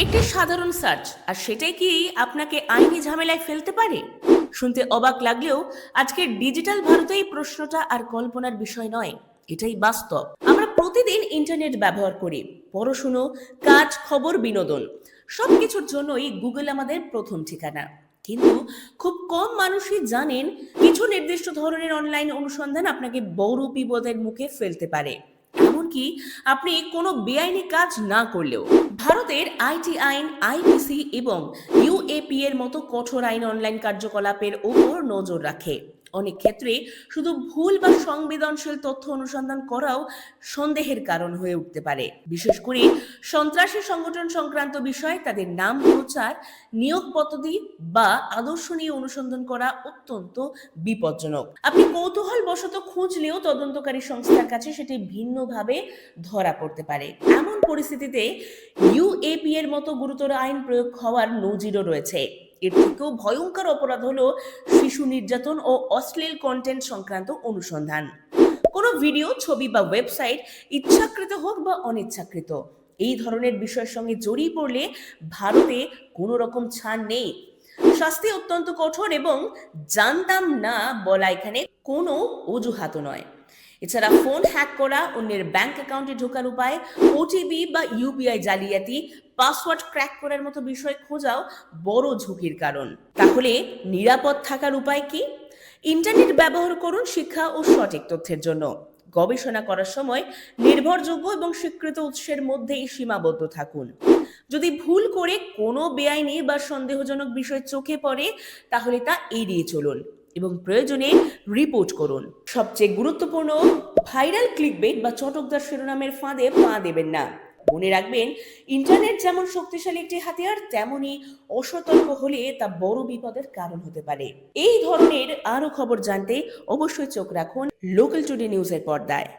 একটি সাধারণ সার্চ আর সেটাই কি আপনাকে আইনি ঝামেলায় ফেলতে পারে? শুনতে অবাক লাগলেও আজকের ডিজিটাল ভারতে এই প্রশ্নটা আর কল্পনার বিষয় নয়, এটাই বাস্তব। আমরা প্রতিদিন ইন্টারনেট ব্যবহার করি, পড়াশুনো, কাজ, খবর, বিনোদন সবকিছুর জন্যই গুগল আমাদের প্রথম ঠিকানা। কিন্তু খুব কম মানুষই জানেন কিছু নির্দিষ্ট ধরনের অনলাইন অনুসন্ধান আপনাকে বড় বিপদের মুখে ফেলতে পারে, এমনকি আপনি কোনো বেআইনি কাজ না করলেও। ভারতের আইটি আইন, আইপিসি এবং ইউএপি এর মতো কঠোর আইন অনলাইন কার্যকলাপের উপর নজর রাখে। অনেক ক্ষেত্রে শুধু ভুল বা সংবেদনশীল তথ্য অনুসন্ধান করাও সন্দেহের কারণ হয়ে উঠতে পারে। বিশেষ করে সন্ত্রাসী সংগঠন সংক্রান্ত বিষয়, তাদের নাম প্রচার, নিয়োগ পদ্ধতি বা আদর্শ নিয়ে অনুসন্ধান করা অত্যন্ত বিপজ্জনক। আপনি কৌতূহলবশত খুঁজলেও তদন্তকারী সংস্থার কাছে সেটি ভিন্নভাবে ধরা পড়তে পারে। এমন পরিস্থিতিতে ইউএপি এর মতো গুরুতর আইন প্রয়োগ হওয়ার নজিরও রয়েছে। এর থেকেও ভয়ঙ্কর অপরাধ হলো শিশু নির্যাতন ও অশ্লীল কন্টেন্ট সংক্রান্ত অনুসন্ধান। কোনো ভিডিও, ছবি বা ওয়েবসাইট ইচ্ছাকৃত হোক বা অনিচ্ছাকৃত, এই ধরনের বিষয়ের সঙ্গে জড়িয়ে পড়লে ভারতে কোনো রকম ছাড় নেই। শাস্তি অত্যন্ত কঠোর এবং জানতাম না বলা এখানে কোনো অজুহাতও নয়। এছাড়া ফোন হ্যাক করা, অন্যের ব্যাংক অ্যাকাউন্টে ঢোকার উপায়, ওটিপি বা ইউপিআই জালিয়াতি, পাসওয়ার্ড ক্র্যাক করার মতো বিষয় খোঁজাও বড় ঝুঁকির কারণ। তাহলে নিরাপদ থাকার উপায় কি? ইন্টারনেট ব্যবহার করুন শিক্ষা ও সঠিক তথ্যের জন্য। গবেষণা করার সময় নির্ভরযোগ্য এবং স্বীকৃত উৎসের মধ্যেই সীমাবদ্ধ থাকুন। যদি ভুল করে কোনো বেআইনি বা সন্দেহজনক বিষয় চোখে পড়ে, তাহলে তা এড়িয়ে চলুন এবং প্রয়োজনে রিপোর্ট করুন। সবচেয়ে গুরুত্বপূর্ণ, ভাইরাল ক্লিকবেট বা চটকদার শিরোনামের ফাঁদে পা দেবেন না। মনে রাখবেন, ইন্টারনেট যেমন শক্তিশালী একটি হাতিয়ার, তেমনি অসতর্ক হলে তা বড় বিপদের কারণ হতে পারে। এই ধরনের আরো খবর জানতে অবশ্যই চোখ রাখুন লোকাল টুডে নিউজের পর্দায়।